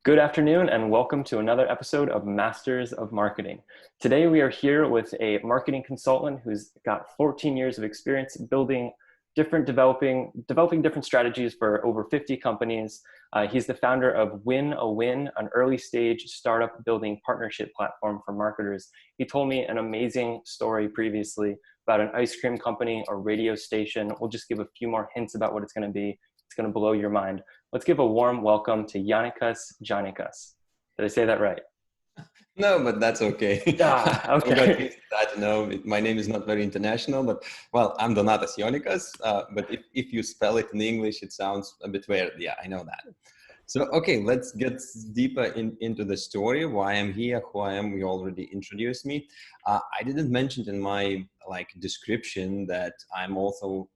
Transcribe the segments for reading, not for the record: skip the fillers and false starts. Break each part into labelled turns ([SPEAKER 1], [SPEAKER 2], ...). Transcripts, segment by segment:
[SPEAKER 1] Good afternoon and welcome to another episode of Masters of Marketing. Today we are here with a marketing consultant who's got 14 years of experience building developing different strategies for over 50 companies. He's the founder of Win a Win, an early stage startup building partnership platform for marketers. He told me an amazing story previously about an ice cream company or radio station. We'll just give a few more hints about what it's going to be. It's going to blow your mind. Let's give a warm welcome to Jonikas. Did I say that right?
[SPEAKER 2] No, but that's okay.
[SPEAKER 1] Ah,
[SPEAKER 2] I got
[SPEAKER 1] okay.
[SPEAKER 2] used to that. No, my name is not very international, but well, I'm Donatas Jonikas. But if you spell it in English, it sounds a bit weird. Yeah, I know that. So, okay, let's get deeper into the story. Why I'm here, who I am. You already introduced me. I didn't mention in my description that I'm also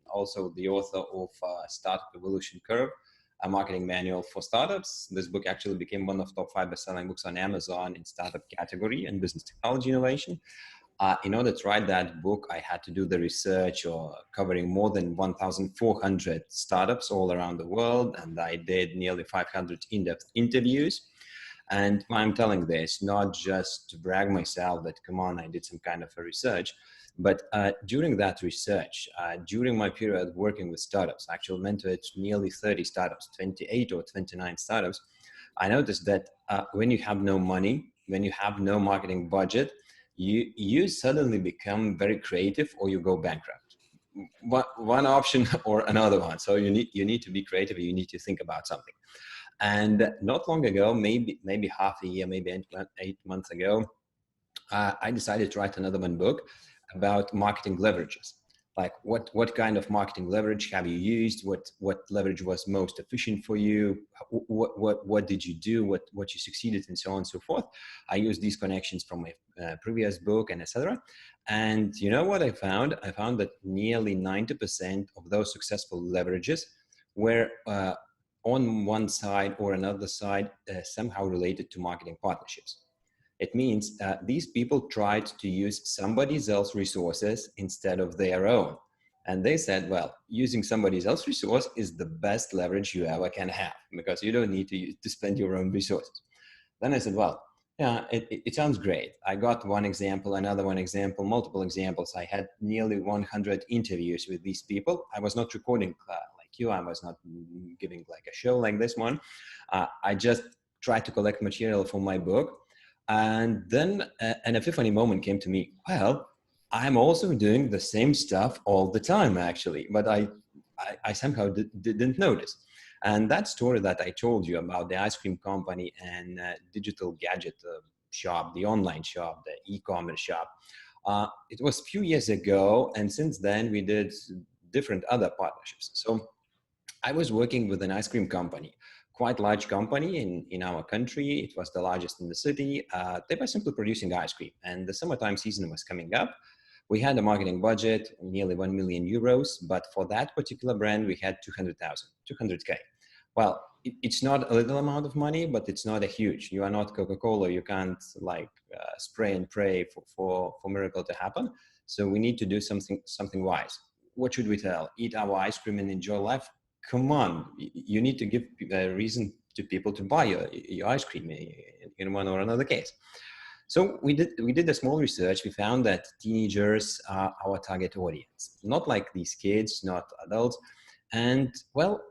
[SPEAKER 2] the author of Startup Evolution Curve, a marketing manual for startups. This book actually became one of top 5 best-selling books on Amazon in startup category and business technology innovation. In order to write that book, I had to do the research or covering more than 1,400 startups all around the world. And I did nearly 500 in-depth interviews. And I'm telling this not just to brag myself that, come on, I did some kind of a research, but during that research, during my period working with startups, I actually mentored nearly 30 startups, 28 or 29 startups. I noticed that when you have no money, when you have no marketing budget, you suddenly become very creative or you go bankrupt. One option or another one. So you need to be creative. You need to think about something. And not long ago, maybe half a year, maybe 8 months ago, I decided to write another one book about marketing leverages. Like what kind of marketing leverage have you used? What leverage was most efficient for you? What did you do? What you succeeded, and so on and so forth. I used these connections from my previous book and etc. And you know what I found? I found that nearly 90% of those successful leverages were on one side or another side somehow related to marketing partnerships. It means these people tried to use somebody else's resources instead of their own. And they said, well, using somebody else's resource is the best leverage you ever can have because you don't need to spend your own resources. Then I said, well, yeah, it sounds great. I got one example, another one example, multiple examples. I had nearly 100 interviews with these people. I was not recording like you. I was not giving like a show like this one. I just tried to collect material for my book. And then an epiphany moment came to me. Well, I'm also doing the same stuff all the time, actually, but I somehow didn't notice. And that story that I told you about the ice cream company and digital gadget shop, the online shop, the e-commerce shop, it was a few years ago. And since then, we did different other partnerships. So I was working with an ice cream company, quite large company in our country. It was the largest in the city. They were simply producing ice cream, and the summertime season was coming up. We had a marketing budget, nearly 1 million euros, but for that particular brand, we had 200,000, 200K. Well, it's not a little amount of money, but it's not a huge. You are not Coca-Cola. You can't spray and pray for miracle to happen. So we need to do something wise. What should we tell? Eat our ice cream and enjoy life? Come on, you need to give a reason to people to buy your ice cream in one or another case. So we did a small research. We found that teenagers are our target audience, not like these kids, not adults. And well,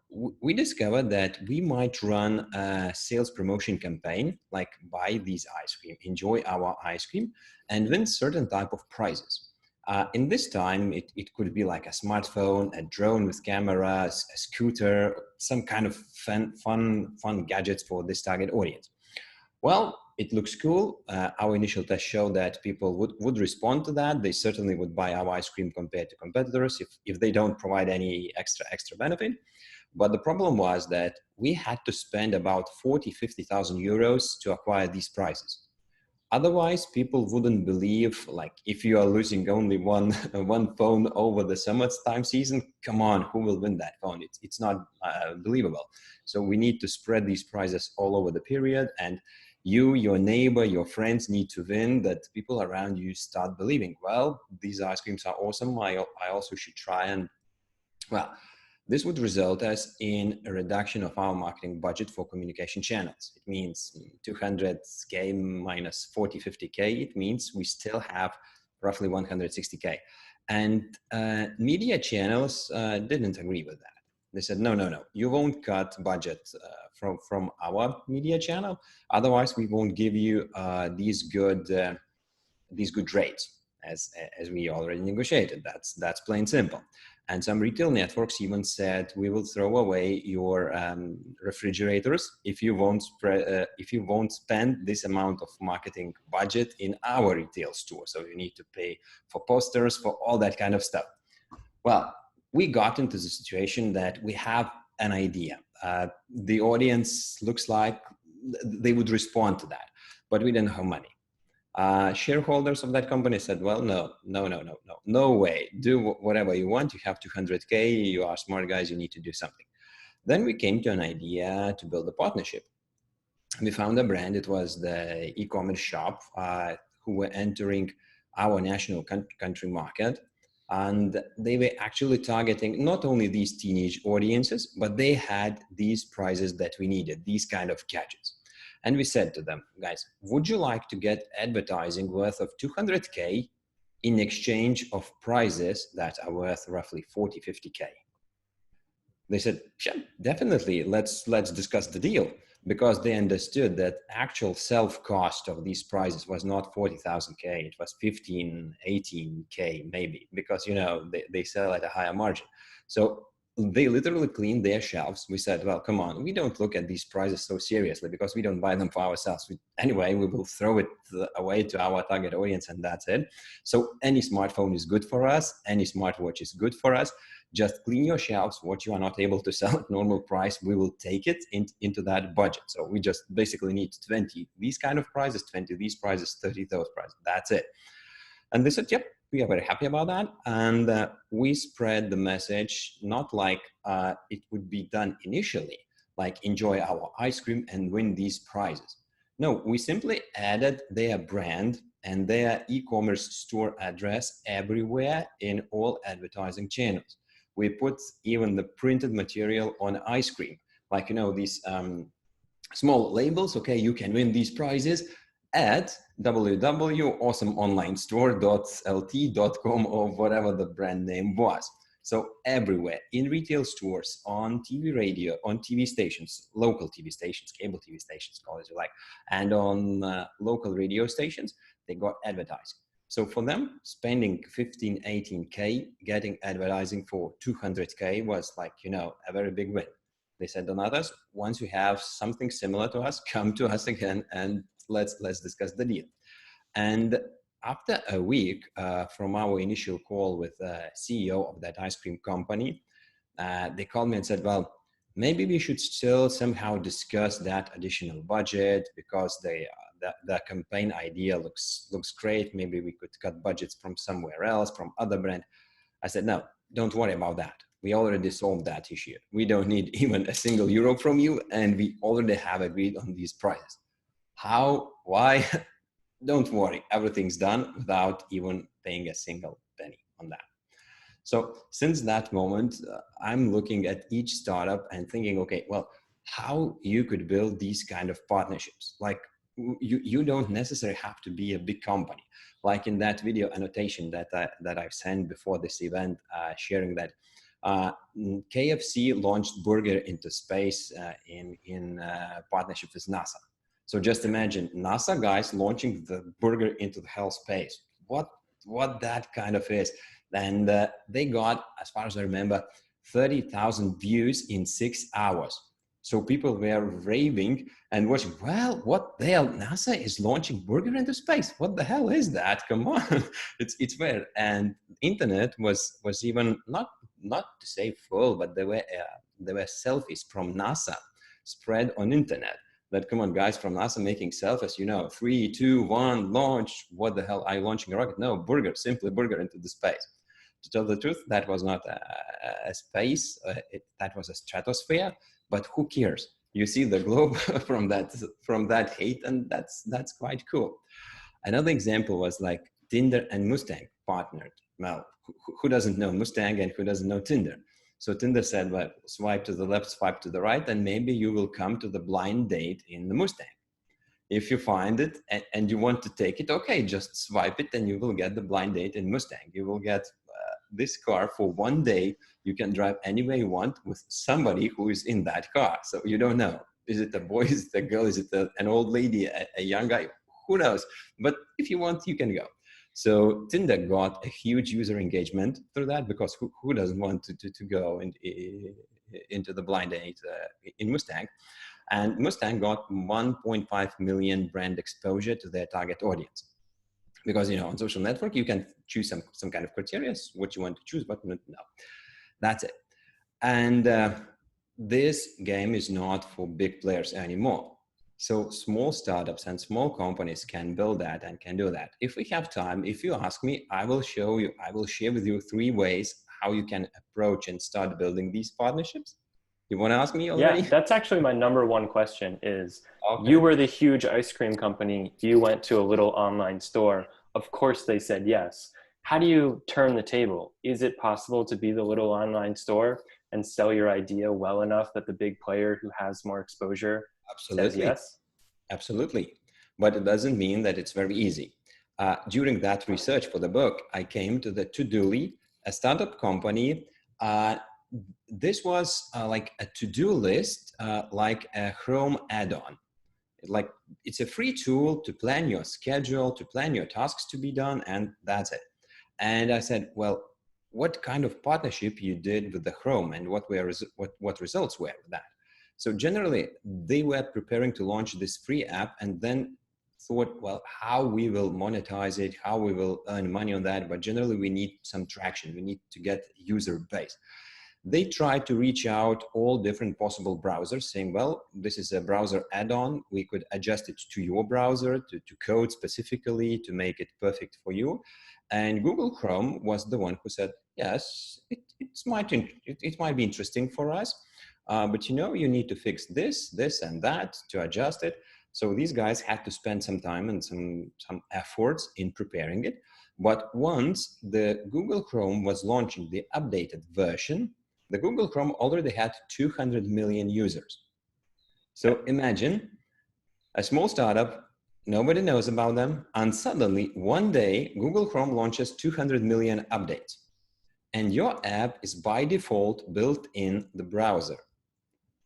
[SPEAKER 2] we discovered that we might run a sales promotion campaign, like buy these ice cream, enjoy our ice cream, and win certain type of prizes. In this time, it could be like a smartphone, a drone with cameras, a scooter, some kind of fun gadgets for this target audience. Well, it looks cool. Our initial test showed that people would respond to that. They certainly would buy our ice cream compared to competitors if they don't provide any extra benefit. But the problem was that we had to spend about 50,000 euros to acquire these prizes. Otherwise, people wouldn't believe, like, if you are losing only one phone over the summertime season, come on, who will win that phone? It's not believable. So we need to spread these prizes all over the period, and you, your neighbor, your friends need to win, that people around you start believing, well, these ice creams are awesome. I also should try. And well, This would result us in a reduction of our marketing budget for communication channels. It means 200K minus 40, 50K. It means we still have roughly 160K. And media channels didn't agree with that. They said, no, you won't cut budget from our media channel. Otherwise, we won't give you these good rates as we already negotiated. That's plain simple. And some retail networks even said, we will throw away your refrigerators if you won't spend this amount of marketing budget in our retail store. So you need to pay for posters, for all that kind of stuff. Well, we got into the situation that we have an idea. The audience looks like they would respond to that, but we didn't have money. Shareholders of that company said, well, no way. Do whatever you want. You have 200K. You are smart guys. You need to do something. Then we came to an idea to build a partnership. We found a brand. It was the e-commerce shop who were entering our national country market. And they were actually targeting not only these teenage audiences, but they had these prizes that we needed, these kind of gadgets. And we said to them, guys, would you like to get advertising worth of 200K in exchange of prizes that are worth roughly 40, 50K? They said, sure, definitely, let's discuss the deal, because they understood that actual self-cost of these prizes was not 40,000K, it was 15, 18K maybe, because, they sell at a higher margin. So they literally cleaned their shelves. We said, well, come on, we don't look at these prizes so seriously because we don't buy them for ourselves. Anyway, we will throw it away to our target audience and that's it. So any smartphone is good for us. Any smartwatch is good for us. Just clean your shelves. What you are not able to sell at normal price, we will take it into that budget. So we just basically need 20 these kind of prizes, 20 these prizes, 30 those prizes. That's it. And they said, yep, we are very happy about that. And we spread the message, not like it would be done initially, like enjoy our ice cream and win these prizes. No, we simply added their brand and their e-commerce store address everywhere in all advertising channels. We put even the printed material on ice cream, like, these small labels. Okay, you can win these prizes at www.awesomeonlinestore.lt.com or whatever the brand name was. So everywhere, in retail stores, on TV radio, on TV stations, local TV stations, cable TV stations, call it you like, and on local radio stations, they got advertising. So for them, spending 15, 18K, getting advertising for 200K was like, a very big win. They said, Donatas, once you have something similar to us, come to us again and let's discuss the deal. And after a week from our initial call with the CEO of that ice cream company, they called me and said, well, maybe we should still somehow discuss that additional budget because the campaign idea looks great. Maybe we could cut budgets from somewhere else, from other brand. I said, no, don't worry about that. We already solved that issue. We don't need even a single euro from you, and we already have agreed on these prices. How? Why? Don't worry, everything's done without even paying a single penny on that. So since that moment, I'm looking at each startup and thinking, okay, well, how you could build these kind of partnerships? Like you don't necessarily have to be a big company. Like in that video annotation that I've sent before this event, sharing that KFC launched burger into space in partnership with NASA. So just imagine NASA guys launching the burger into the hell space. What that kind of is. And they got, as far as I remember, 30,000 views in 6 hours. So people were raving and watching, well, what the hell? NASA is launching burger into space. What the hell is that? Come on. it's weird. And internet was even not to say full, but there were selfies from NASA spread on internet. That, come on, guys from NASA making selfies, 3, 2, 1, launch. What the hell? Are you launching a rocket? No, burger, simply burger into the space. To tell the truth, that was not a space. That was a stratosphere. But who cares? You see the globe from that height, and that's quite cool. Another example was like Tinder and Mustang partnered. Well, who doesn't know Mustang and who doesn't know Tinder? So Tinder said, well, swipe to the left, swipe to the right, and maybe you will come to the blind date in the Mustang. If you find it and you want to take it, okay, just swipe it and you will get the blind date in Mustang. You will get this car for one day. You can drive anywhere you want with somebody who is in that car. So you don't know. Is it a boy? Is it a girl? Is it an old lady, a young guy? Who knows? But if you want, you can go. So Tinder got a huge user engagement through that, because who doesn't want to go into the blind date in Mustang? And Mustang got 1.5 million brand exposure to their target audience. Because, on social network, you can choose some kind of criteria, what you want to choose, but no, that's it. And this game is not for big players anymore. So small startups and small companies can build that and can do that. If we have time, if you ask me, I will share with you 3 ways how you can approach and start building these partnerships. You want to ask me already?
[SPEAKER 1] Yeah, that's actually my number one question is,
[SPEAKER 2] Okay.
[SPEAKER 1] You were the huge ice cream company. You went to a little online store. Of course they said yes. How do you turn the table? Is it possible to be the little online store and sell your idea well enough that the big player who has more exposure says
[SPEAKER 2] Absolutely.
[SPEAKER 1] yes?
[SPEAKER 2] Absolutely. But it doesn't mean that it's very easy. During that research for the book, I came to the Todoly, a startup company. This was like a to-do list, like a Chrome add-on. Like, it's a free tool to plan your schedule, to plan your tasks to be done, and that's it. And I said, well, what kind of partnership you did with the Chrome, and what results were with that? So generally, they were preparing to launch this free app, and then thought, well, how we will monetize it, how we will earn money on that. But generally, we need some traction. We need to get user base. They tried to reach out all different possible browsers, saying, well, this is a browser add-on. We could adjust it to your browser, to code specifically, to make it perfect for you. And Google Chrome was the one who said, yes, it might be interesting for us. But you need to fix this, and that to adjust it. So these guys had to spend some time and some efforts in preparing it. But once the Google Chrome was launching the updated version, the Google Chrome already had 200 million users. So imagine a small startup, nobody knows about them, and suddenly one day Google Chrome launches 200 million updates. And your app is by default built in the browser.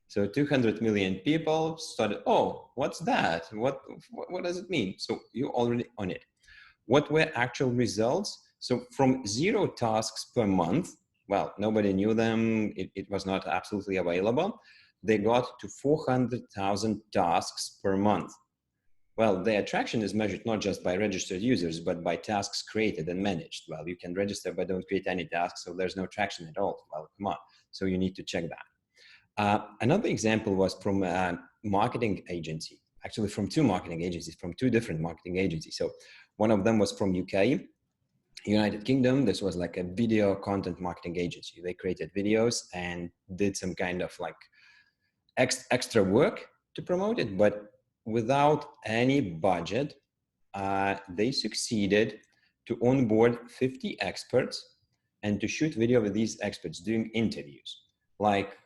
[SPEAKER 2] So 200 million people started, oh, what's that? What does it mean? So you're already on it. What were actual results? So from 0 tasks per month, well, nobody knew them. It was not absolutely available. They got to 400,000 tasks per month. Well, the attraction is measured not just by registered users, but by tasks created and managed. Well, you can register, but don't create any tasks, so there's no traction at all. Well, come on. So you need to check that. Another example was from a marketing agency, actually from 2 marketing agencies, from 2 different marketing agencies. So one of them was from UK, United Kingdom. This was like a video content marketing agency. They created videos and did some kind of like extra work to promote it, but without any budget. They succeeded to onboard 50 experts and to shoot video with these experts doing interviews, like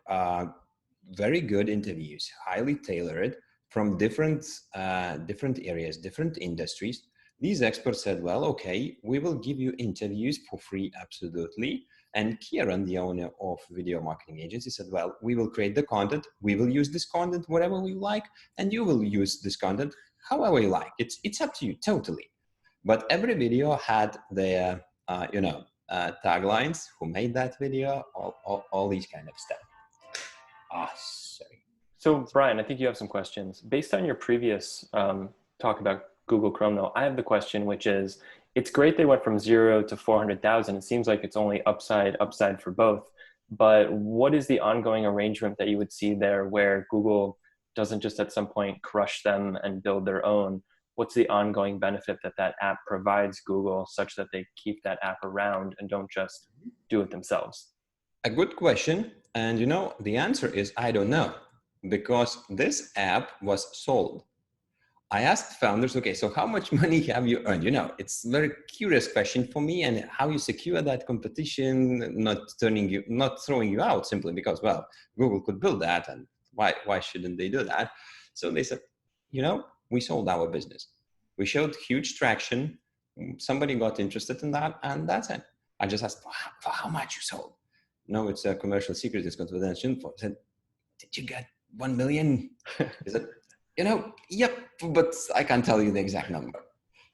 [SPEAKER 2] very good interviews, highly tailored from different areas, different industries. These experts said, well, okay, we will give you interviews for free, absolutely. And Kieran, the owner of video marketing agency, said, well, we will create the content. We will use this content whatever we like, and you will use this content however you like. It's up to you, totally. But every video had their, taglines, who made that video, all these kind of stuff. Sorry.
[SPEAKER 1] So Brian, I think you have some questions. Based on your previous talk about Google Chrome, though, I have the question, which is, it's great they went from 0 to 400,000. It seems like it's only upside for both. But what is the ongoing arrangement that you would see there where Google doesn't just at some point crush them and build their own? What's the ongoing benefit that app provides Google such that they keep that app around and don't just do it themselves?
[SPEAKER 2] A good question. And the answer is, I don't know, because this app was sold. I asked founders, okay, so how much money have you earned? You know, it's a very curious question for me, and how you secure that competition, not throwing you out simply because, well, Google could build that, and why shouldn't they do that? So they said, you know, we sold our business. We showed huge traction. Somebody got interested in that, and that's it. I just asked, for how much you sold? No, it's a commercial secret. It's confidential info. I said, did you get 1 million? Is it? You know, yep, but I can't tell you the exact number.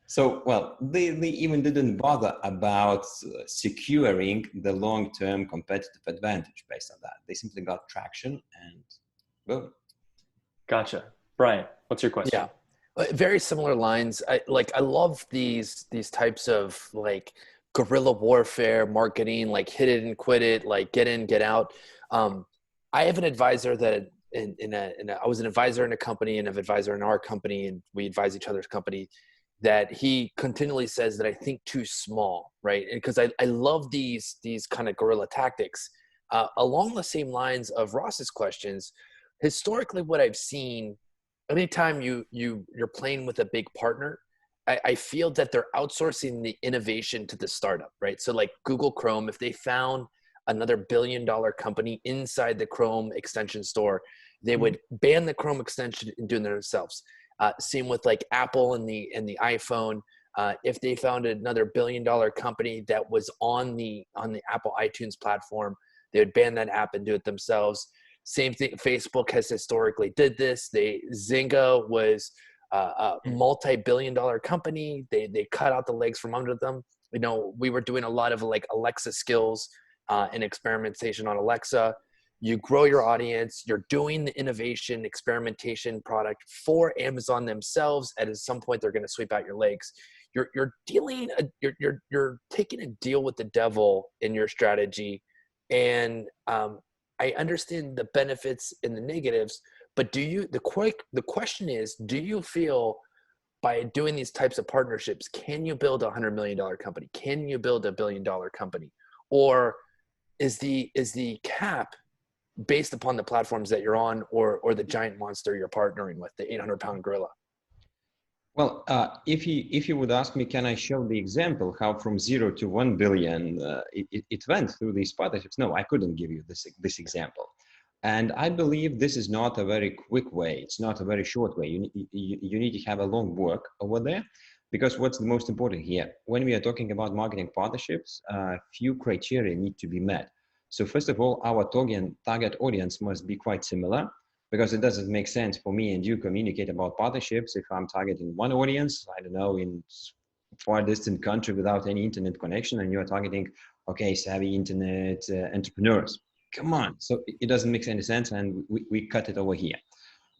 [SPEAKER 2] So, well, they even didn't bother about securing the long-term competitive advantage based on that. They simply got traction and boom.
[SPEAKER 1] Gotcha. Brian, what's your question?
[SPEAKER 3] Yeah, very similar lines. I love these types of like guerrilla warfare marketing, like hit it and quit it, like get in, get out. I have an advisor that I was an advisor in a company and an advisor in our company, and we advise each other's company, that he continually says that I think too small, right? And because I love these kind of guerrilla tactics. Along the same lines of Ross's questions, historically what I've seen, anytime you're playing with a big partner, I feel that they're outsourcing the innovation to the startup, right? So like Google Chrome, if they found another $1 billion company inside the Chrome extension store, they would ban the Chrome extension and do it themselves. Same with like Apple and the iPhone. If they found another $1 billion company that was on the Apple iTunes platform, they would ban that app and do it themselves. Same thing. Facebook has historically did this. Zynga was a multi-billion-dollar company. They cut out the legs from under them. You know, we were doing a lot of like Alexa skills and experimentation on Alexa. You grow your audience. You're doing the innovation, experimentation product for Amazon themselves. And at some point, they're going to sweep out your legs. You're taking a deal with the devil in your strategy, and I understand the benefits and the negatives. But the question is, do you feel by doing these types of partnerships, can you build a $100 million company? Can you build a $1 billion company? Or is the cap based upon the platforms that you're on, or the giant monster you're partnering with, the 800-pound gorilla?
[SPEAKER 2] Well, if you would ask me, can I show the example how from 0 to 1 billion it went through these partnerships? No, I couldn't give you this example. And I believe this is not a very quick way. It's not a very short way. You need to have a long work over there, because what's the most important here? When we are talking about marketing partnerships, a few criteria need to be met. So first of all, our target audience must be quite similar, because it doesn't make sense for me and you communicate about partnerships if I'm targeting one audience, I don't know, in far distant country without any internet connection, and you're targeting, okay, savvy internet entrepreneurs. Come on. So it doesn't make any sense, and we cut it over here.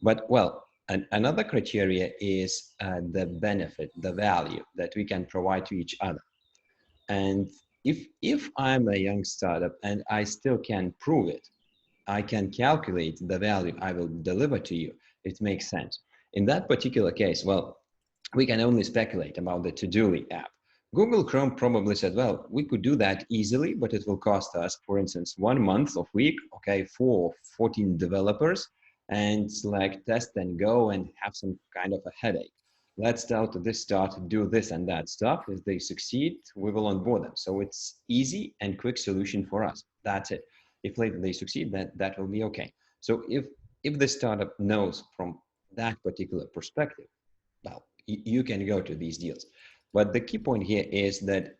[SPEAKER 2] But well, another criteria is the benefit, the value that we can provide to each other. And if I'm a young startup and I still can prove it, I can calculate the value I will deliver to you, it makes sense. In that particular case, well, we can only speculate about the to-do app. Google Chrome probably said, well, we could do that easily, but it will cost us, for instance, 1 month of week, okay, for 14 developers, and like test and go and have some kind of a headache. Let's start to do this and that stuff. If they succeed, we will onboard them. So it's easy and quick solution for us. That's it. If later they succeed, that will be okay. So if the startup knows from that particular perspective, well, you can go to these deals. But the key point here is that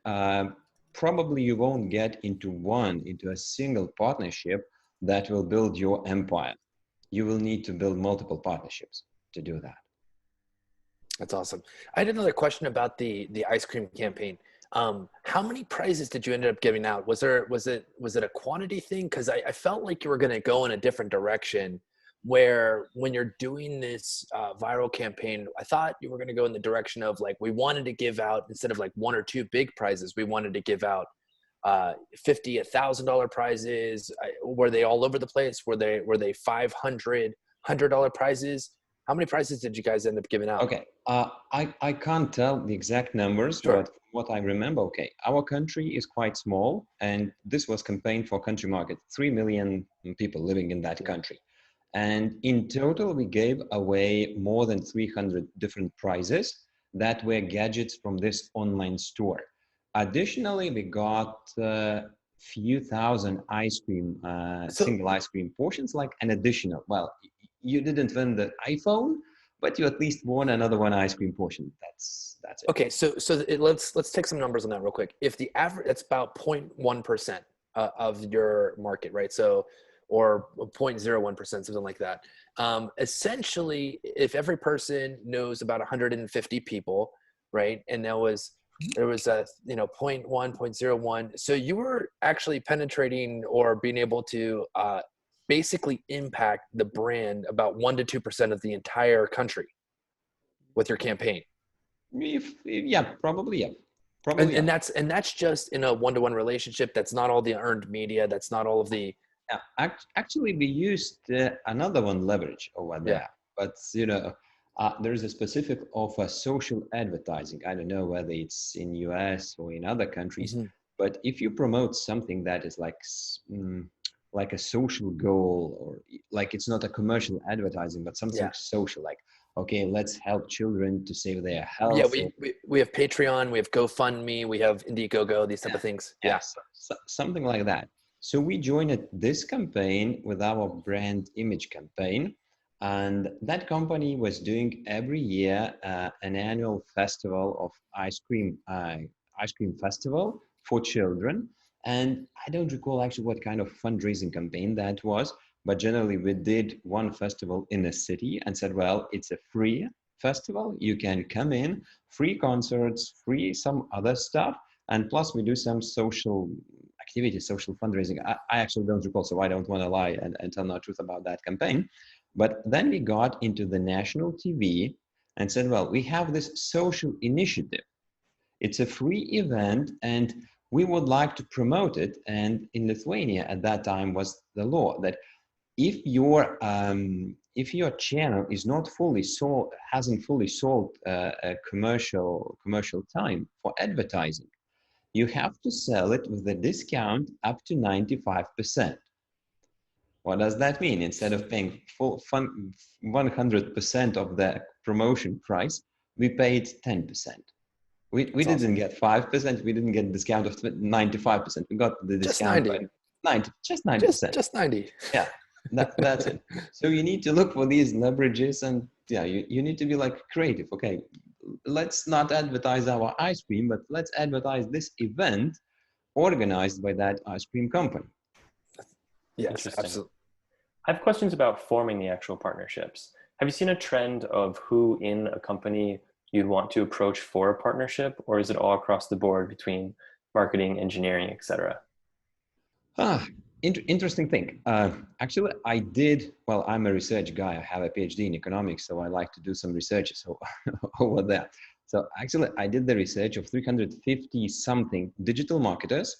[SPEAKER 2] probably you won't get into a single partnership that will build your empire. You will need to build multiple partnerships to do that.
[SPEAKER 3] That's awesome. I had another question about the ice cream campaign. How many prizes did you end up giving out? Was it a quantity thing? Because I felt like you were going to go in a different direction, where when you're doing this viral campaign, I thought you were going to go in the direction of like, we wanted to give out, instead of like 1 or 2 big prizes, we wanted to give out $50, $1,000 prizes. Were they all over the place? Were they $500, $100 prizes? How many prizes did you guys end up giving out?
[SPEAKER 2] Okay, I can't tell the exact numbers,
[SPEAKER 3] Sure.
[SPEAKER 2] but what I remember, okay, our country is quite small, and this was campaign for country market, 3 million people living in that country. And in total, we gave away more than 300 different prizes that were gadgets from this online store. Additionally, we got few thousand ice cream,
[SPEAKER 3] So
[SPEAKER 2] single ice cream portions, like an additional. Well, you didn't win the iPhone, but you at least won another one ice cream portion. That's it.
[SPEAKER 3] okay, let's take some numbers on that real quick. If the average, it's about 0.1% of your market, right? So, or 0.01%, something like that. Essentially, if every person knows about 150 people, right, and there was a 0.1, 0.01, so you were actually penetrating or being able to basically impact the brand about 1 to 2% of the entire country with your campaign.
[SPEAKER 2] Yeah, probably, yeah. Probably,
[SPEAKER 3] And
[SPEAKER 2] yeah.
[SPEAKER 3] that's just in a one-to-one relationship. That's not all the earned media. That's not all of the
[SPEAKER 2] Yeah, actually, we used another one leverage over
[SPEAKER 3] yeah.
[SPEAKER 2] there, but there's a specific of a social advertising. I don't know whether it's in US or in other countries,
[SPEAKER 3] Mm-hmm.
[SPEAKER 2] but if you promote something that is like a social goal, or like it's not a commercial advertising, but something
[SPEAKER 3] Yeah.
[SPEAKER 2] social, like okay, let's help children to save their
[SPEAKER 3] Yeah,
[SPEAKER 2] health. Or,
[SPEAKER 3] we have Patreon, we have GoFundMe, we have Indiegogo, these type of things. Yeah.
[SPEAKER 2] yes, something like that. So we joined this campaign with our brand image campaign, and that company was doing every year an annual festival of ice cream festival for children. And I don't recall actually what kind of fundraising campaign that was, but generally we did one festival in a city and said, well, it's a free festival. You can come in, free concerts, free some other stuff, and plus we do some social activities, social fundraising. I actually don't recall, so I don't want to lie and tell no truth about that campaign. But then we got into the national TV and said, well, we have this social initiative. It's a free event and we would like to promote it. And in Lithuania at that time was the law that if your channel is not fully sold, hasn't fully sold a commercial time for advertising, you have to sell it with a discount up to 95%. What does that mean? Instead of paying 100% of the promotion price, we paid 10%. We
[SPEAKER 3] That's
[SPEAKER 2] didn't
[SPEAKER 3] awesome.
[SPEAKER 2] get 5%. We didn't get a discount of 95%. We got the
[SPEAKER 3] Just
[SPEAKER 2] discount
[SPEAKER 3] 90.
[SPEAKER 2] by 90, just 90%.
[SPEAKER 3] Just 90.
[SPEAKER 2] Yeah, that's it. So you need to look for these leverages, and yeah, you need to be like creative. Okay, let's not advertise our ice cream, but let's advertise this event organized by that ice cream company.
[SPEAKER 3] Yes,
[SPEAKER 1] Interesting.
[SPEAKER 3] absolutely.
[SPEAKER 1] I have questions about forming the actual partnerships. Have you seen a trend of who in a company you'd want to approach for a partnership, or is it all across the board between marketing, engineering, etc.?
[SPEAKER 2] Interesting thing. Actually, well, I'm a research guy. I have a PhD in economics, so I like to do some research over there. So actually, I did the research of 350 something digital marketers.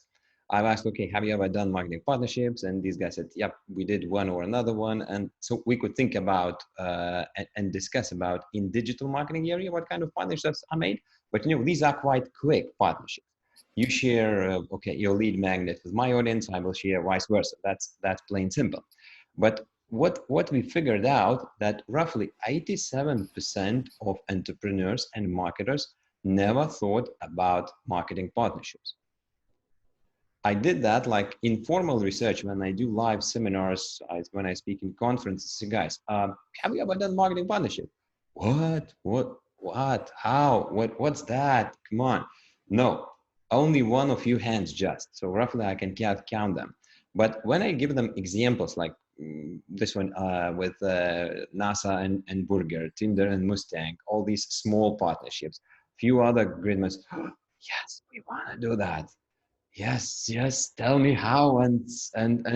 [SPEAKER 2] I've asked, okay, have you ever done marketing partnerships? And these guys said, yep, we did one or another one. And so we could think about and discuss about in digital marketing area, what kind of partnerships are made. But these are quite quick partnerships. You share, okay, your lead magnet with my audience, I will share vice versa. That's plain simple. But what we figured out that roughly 87% of entrepreneurs and marketers never thought about marketing partnerships. I did that like informal research when I do live seminars, when I speak in conferences. Guys, have you ever done marketing partnership? What? How? What's that? Come on. No, only one of few hands just. So roughly I can count them. But when I give them examples like this one with NASA and Burger, Tinder and Mustang, all these small partnerships, few other gridmans, yes, we want to do that. Yes, tell me how and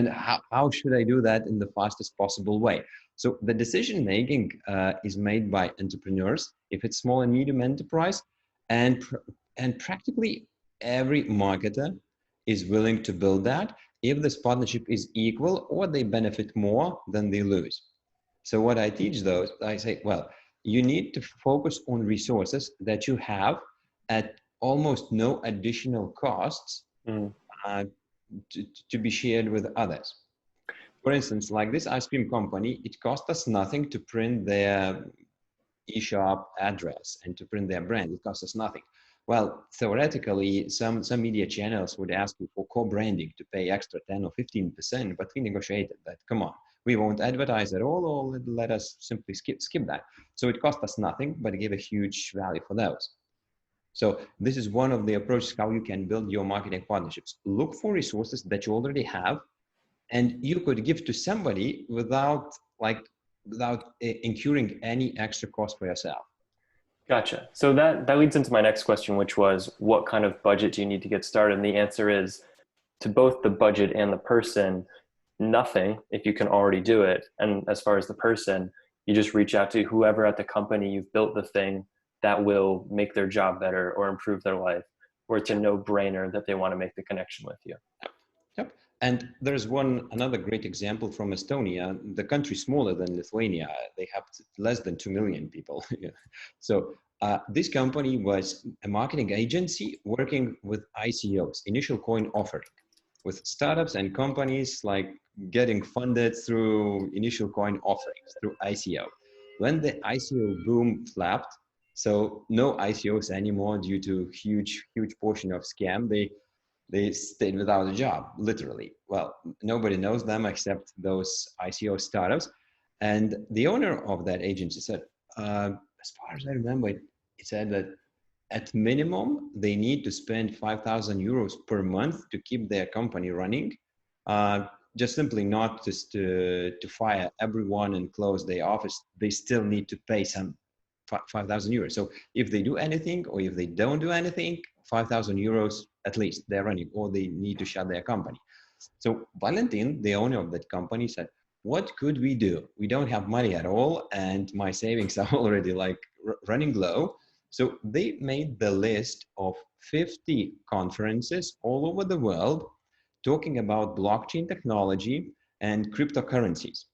[SPEAKER 2] how should I do that in the fastest possible way. So the decision making is made by entrepreneurs if it's small and medium enterprise, and practically every marketer is willing to build that if this partnership is equal or they benefit more than they lose. So what I teach those, I say, well, you need to focus on resources that you have at almost no additional costs to be shared with others. For instance, like this ice cream company, it cost us nothing to print their e-shop address and to print their brand. It costs us nothing. Well, theoretically, some media channels would ask you for co-branding to pay extra 10 or 15%, but we negotiated that. Come on, we won't advertise at all, or let us simply skip that. So it cost us nothing, but it gave a huge value for those. So this is one of the approaches how you can build your marketing partnerships. Look for resources that you already have, and you could give to somebody without incurring any extra cost for yourself.
[SPEAKER 1] Gotcha. So that leads into my next question, which was, what kind of budget do you need to get started? And the answer is, to both the budget and the person, nothing if you can already do it. And as far as the person, you just reach out to whoever at the company you've built the thing that will make their job better or improve their life, or it's a no-brainer that they want to make the connection with you.
[SPEAKER 2] Yep. And there's another great example from Estonia. The country smaller than Lithuania. They have less than 2 million people. So this company was a marketing agency working with ICOs, initial coin offering, with startups and companies like getting funded through initial coin offerings, through ICO. When the ICO boom flapped, so no ICOs anymore due to huge portion of scam, they stayed without a job, literally. Well, nobody knows them except those ICO startups. And the owner of that agency said, as far as I remember, it said that at minimum, they need to spend 5,000 euros per month to keep their company running. Just simply not just to fire everyone and close their office. They still need to pay some 5,000 euros. So if they do anything, or if they don't do anything, 5,000 euros at least they're running, or they need to shut their company. So Valentin, the owner of that company, said, what could we do? We don't have money at all, and my savings are already like running low. So they made the list of 50 conferences all over the world talking about blockchain technology and cryptocurrencies.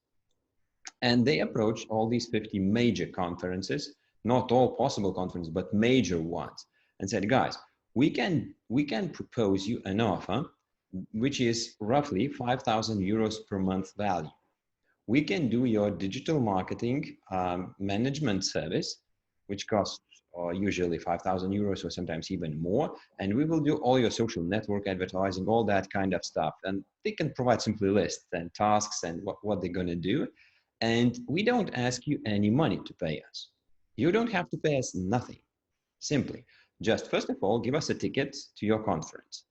[SPEAKER 2] And they approached all these 50 major conferences, not all possible conferences, but major ones, and said, guys, we can propose you an offer, which is roughly 5,000 euros per month value. We can do your digital marketing management service, which costs usually 5,000 euros or sometimes even more. And we will do all your social network advertising, all that kind of stuff. And they can provide simply lists and tasks and what they're going to do. And we don't ask you any money to pay us. You don't have to pay us nothing. Simply, just first of all, give us a ticket to your conference.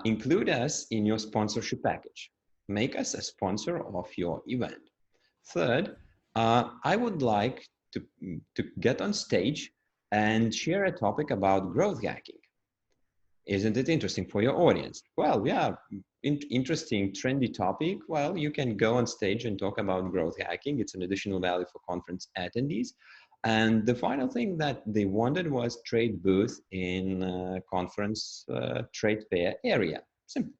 [SPEAKER 2] Include us in your sponsorship package. Make us a sponsor of your event. Third, I would like to get on stage and share a topic about growth hacking. Isn't it interesting for your audience? Well, yeah, interesting, trendy topic. Well, you can go on stage and talk about growth hacking. It's an additional value for conference attendees. And the final thing that they wanted was trade booth in conference trade fair area.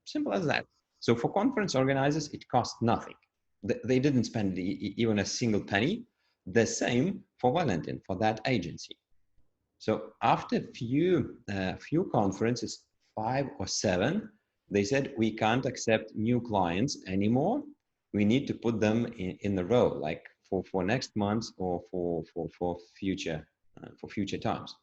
[SPEAKER 2] Simple as that. So for conference organizers, it costs nothing. They didn't spend even a single penny. The same for Valentin, for that agency. So after a few conferences, 5 or 7, they said, we can't accept new clients anymore. We need to put them in a row, like for next month or for future times.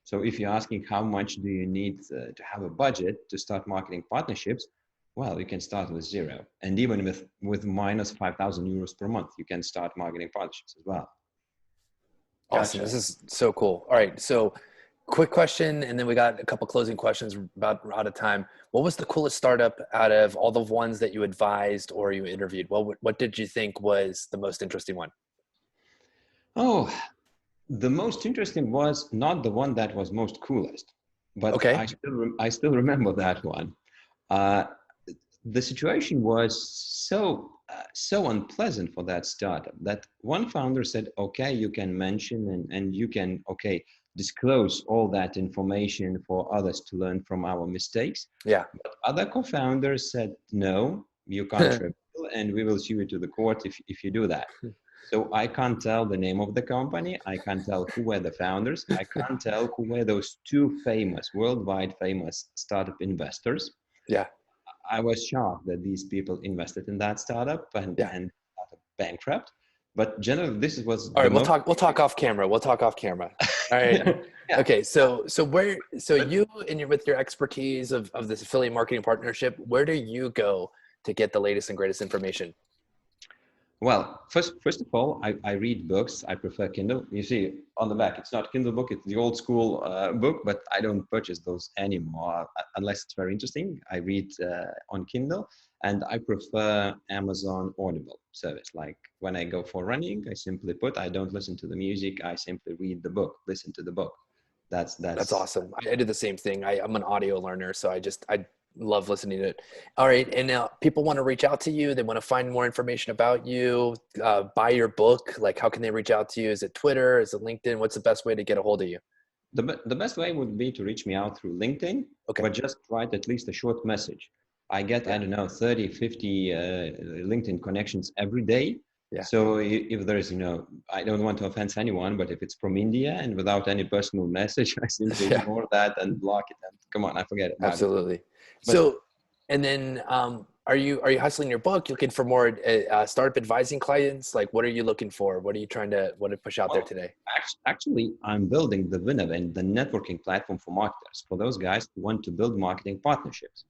[SPEAKER 2] So if you're asking how much do you need to have a budget to start marketing partnerships, well, you can start with 0. And even with minus 5,000 euros per month, you can start marketing partnerships as well.
[SPEAKER 3] Awesome.
[SPEAKER 1] Gotcha.
[SPEAKER 3] This is so cool. All right. So quick question, and then we got a couple closing questions about out of time. What was the coolest startup out of all the ones that you advised or you interviewed? What did you think was the most interesting one?
[SPEAKER 2] Oh, the most interesting was not the one that was most coolest, but
[SPEAKER 3] okay.
[SPEAKER 2] I still remember that one. The situation was so unpleasant for that startup that one founder said, okay, you can mention and you can, disclose all that information for others to learn from our mistakes.
[SPEAKER 3] Yeah.
[SPEAKER 2] But other co-founders said, no, you can't reveal, and we will sue you to the court if you do that. So I can't tell the name of the company. I can't tell who were the founders. I can't tell who were those 2 worldwide famous startup investors.
[SPEAKER 3] Yeah.
[SPEAKER 2] I was shocked that these people invested in that startup
[SPEAKER 3] Yeah.
[SPEAKER 2] and bankrupt. But generally, this was
[SPEAKER 3] All
[SPEAKER 2] the
[SPEAKER 3] right,
[SPEAKER 2] most.
[SPEAKER 3] we'll talk off camera. We'll talk off camera. All right.
[SPEAKER 2] Yeah, yeah.
[SPEAKER 3] Okay. So you and with your expertise of this affiliate marketing partnership, where do you go to get the latest and greatest information?
[SPEAKER 2] Well, first of all, I read books. I prefer Kindle. You see on the back, it's not Kindle book, it's the old school book, but I don't purchase those anymore unless it's very interesting. I read on Kindle, and I prefer Amazon Audible service. Like when I go for running, I don't listen to the music. I simply read the book, listen to the book.
[SPEAKER 3] That's
[SPEAKER 2] That's
[SPEAKER 3] awesome. I do the same thing. I'm an audio learner, so I love listening to it. All right, and now people want to reach out to you. They want to find more information about you, buy your book. Like, how can they reach out to you? Is it Twitter? Is it LinkedIn? What's the best way to get a hold of you?
[SPEAKER 2] the best way would be to reach me out through LinkedIn,
[SPEAKER 3] Okay.
[SPEAKER 2] but just write at least a short message. I get, I don't know, 30, 50 LinkedIn connections every day.
[SPEAKER 3] Yeah.
[SPEAKER 2] So if there's, I don't want to offend anyone, but if it's from India and without any personal message, I simply
[SPEAKER 3] Yeah.
[SPEAKER 2] ignore that and block it. And come on, I forget about
[SPEAKER 3] Absolutely.
[SPEAKER 2] it. But,
[SPEAKER 3] So, and then, are you hustling your book? Looking for more startup advising clients? Like, what are you looking for? What are you trying to push out there today?
[SPEAKER 2] Actually, I'm building the Winner, the networking platform for marketers, for those guys who want to build marketing partnerships.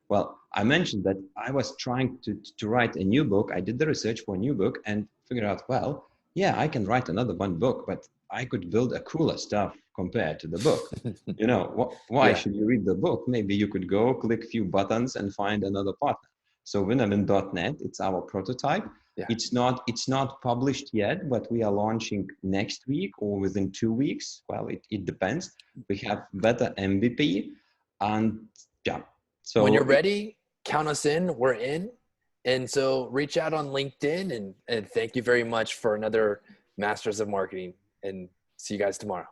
[SPEAKER 2] Well, I mentioned that I was trying to write a new book. I did the research for a new book and figured out, well, yeah, I can write another one book, but I could build a cooler stuff compared to the book. Why
[SPEAKER 3] Yeah.
[SPEAKER 2] should you read the book? Maybe you could go click a few buttons and find another partner. So winamp.net, it's our prototype.
[SPEAKER 3] Yeah.
[SPEAKER 2] It's not published yet, but we are launching next week or within 2 weeks. Well, it depends. We have better MVP, and yeah. So
[SPEAKER 3] When you're ready, count us in. We're in. And so reach out on LinkedIn, and thank you very much for another Masters of Marketing, and see you guys tomorrow.